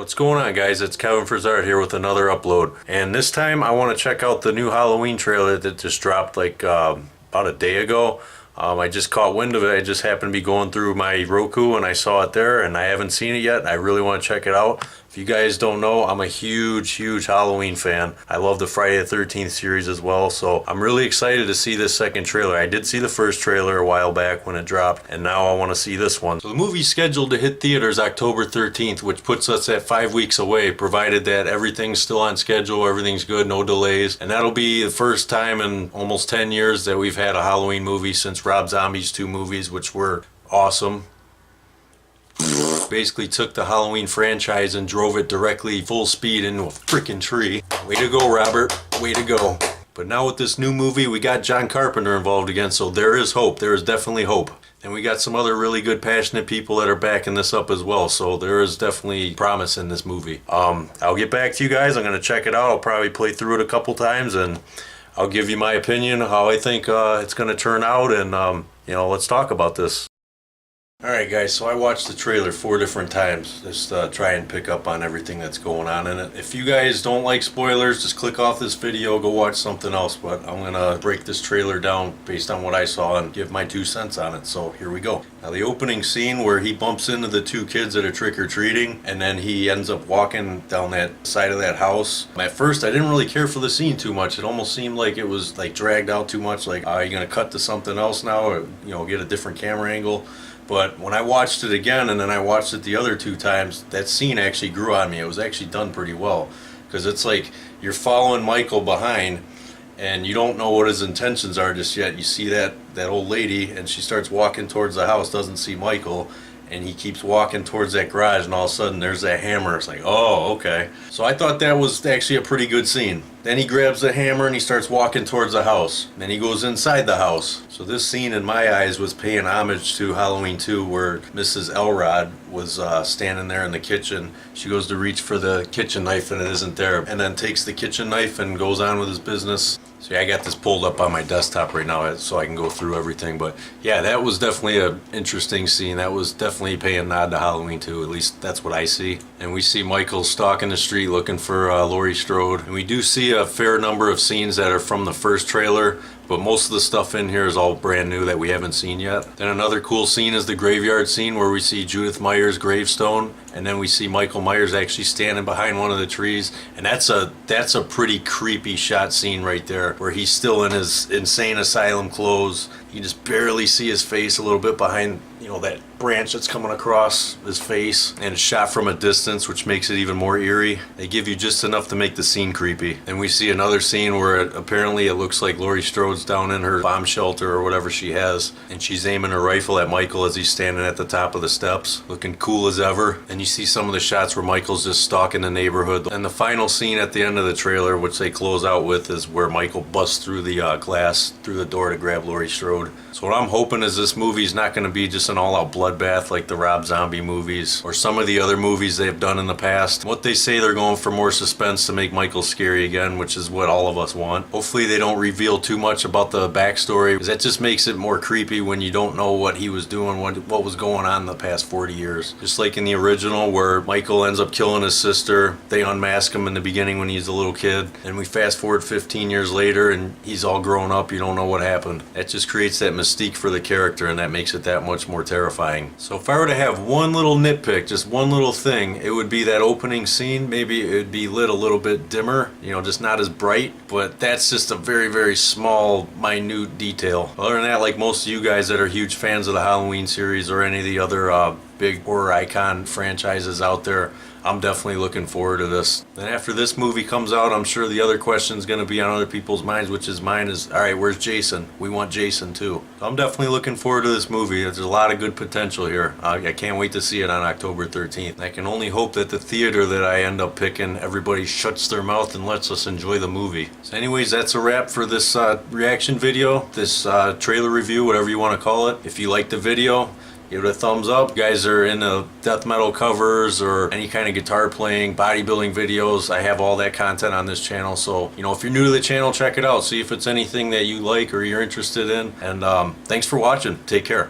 What's going on, guys? It's Kevin Frasard here with another upload, and this time I want to check out the new Halloween trailer that just dropped like about a day ago. I just caught wind of it. I just happened to be going through my Roku and I saw it there, and I haven't seen it yet. I really want to check it out. If you guys don't know, I'm a huge Halloween fan. I love the Friday the 13th series as well, so I'm really excited to see this second trailer. I did see the first trailer a while back when it dropped, and now I want to see this one. So the movie's scheduled to hit theaters October 13th, which puts us at 5 weeks away, provided that everything's still on schedule, everything's good, no delays. And that'll be the first time in almost 10 years that we've had a Halloween movie since Rob Zombie's 2 movies, which were awesome. Basically took the Halloween franchise and drove it directly full speed into a freaking tree. Way to go, Robert. Way to go. But now with this new movie, we got John Carpenter involved again, so there is hope. There is definitely hope. And we got some other really good, passionate people that are backing this up as well, so there is definitely promise in this movie. I'll get back to you guys. I'm going to check it out. I'll probably play through it a couple times, and I'll give you my opinion, how I think it's going to turn out, and you know, let's talk about this. Alright guys, so I watched the trailer 4 different times, just try and pick up on everything that's going on in it. If you guys don't like spoilers, just click off this video, go watch something else, but I'm gonna break this trailer down based on what I saw and give my 2 cents on it, so here we go. Now the opening scene where he bumps into the 2 kids that are trick-or-treating, and then he ends up walking down that side of that house. At first I didn't really care for the scene too much. It almost seemed like it was like dragged out too much, like are you gonna cut to something else now, or you know, get a different camera angle? But when I watched it again, and then I watched it the other 2 times, that scene actually grew on me. It was actually done pretty well. Because it's like you're following Michael behind, and you don't know what his intentions are just yet. You see that old lady, and she starts walking towards the house, doesn't see Michael, and he keeps walking towards that garage, and all of a sudden there's that hammer. It's like, oh, okay. So I thought that was actually a pretty good scene. Then he grabs the hammer and he starts walking towards the house. Then he goes inside the house. So this scene in my eyes was paying homage to Halloween 2, where Mrs. Elrod was standing there in the kitchen. She goes to reach for the kitchen knife and it isn't there, and then takes the kitchen knife and goes on with his business. So yeah, I got this pulled up on my desktop right now so I can go through everything. But yeah, that was definitely an interesting scene. That was definitely paying nod to Halloween 2. At least that's what I see. And we see Michael stalking the street looking for Laurie Strode. And we do see a fair number of scenes that are from the first trailer, but most of the stuff in here is all brand new that we haven't seen yet. Then another cool scene is the graveyard scene where we see Judith Meyer's gravestone, and then we see Michael Myers actually standing behind one of the trees, and that's a pretty creepy shot scene right there, where he's still in his insane asylum clothes. You can just barely see his face a little bit behind, you know, that branch that's coming across his face, and it's shot from a distance, which makes it even more eerie. They give you just enough to make the scene creepy. And we see another scene where apparently it looks like Laurie Strode's down in her bomb shelter or whatever she has, and she's aiming her rifle at Michael as he's standing at the top of the steps, looking cool as ever. And you see some of the shots where Michael's just stalking the neighborhood. And the final scene at the end of the trailer, which they close out with, is where Michael busts through the glass through the door to grab Laurie Strode. So what I'm hoping is this movie's not going to be just an all-out bloodbath like the Rob Zombie movies or some of the other movies they've done in the past. What they say, they're going for more suspense to make Michael scary again, which is what all of us want. Hopefully they don't reveal too much about the backstory, because that just makes it more creepy when you don't know what he was doing, what was going on in the past 40 years. Just like in the original, where Michael ends up killing his sister. They unmask him in the beginning when he's a little kid, and we fast forward 15 years later and he's all grown up. You don't know what happened. That just creates that mystique for the character, and that makes it that much more terrifying. So if I were to have one little nitpick, just one little thing, it would be that opening scene. Maybe it would be lit a little bit dimmer, you know, just not as bright, but that's just a very small, minute detail. Other than that, like most of you guys that are huge fans of the Halloween series or any of the other big horror icon franchises out there, I'm definitely looking forward to this. Then after this movie comes out, I'm sure the other question is going to be on other people's minds, which is mine is, alright, where's Jason? We want Jason too. So I'm definitely looking forward to this movie. There's a lot of good potential here. I can't wait to see it on October 13th. I can only hope that the theater that I end up picking, everybody shuts their mouth and lets us enjoy the movie. So anyways, that's a wrap for this reaction video, this trailer review, whatever you want to call it. If you liked the video, give it a thumbs up. If you guys are into death metal covers or any kind of guitar playing, bodybuilding videos, I have all that content on this channel. So, you know, if you're new to the channel, check it out. See if it's anything that you like or you're interested in. And thanks for watching. Take care.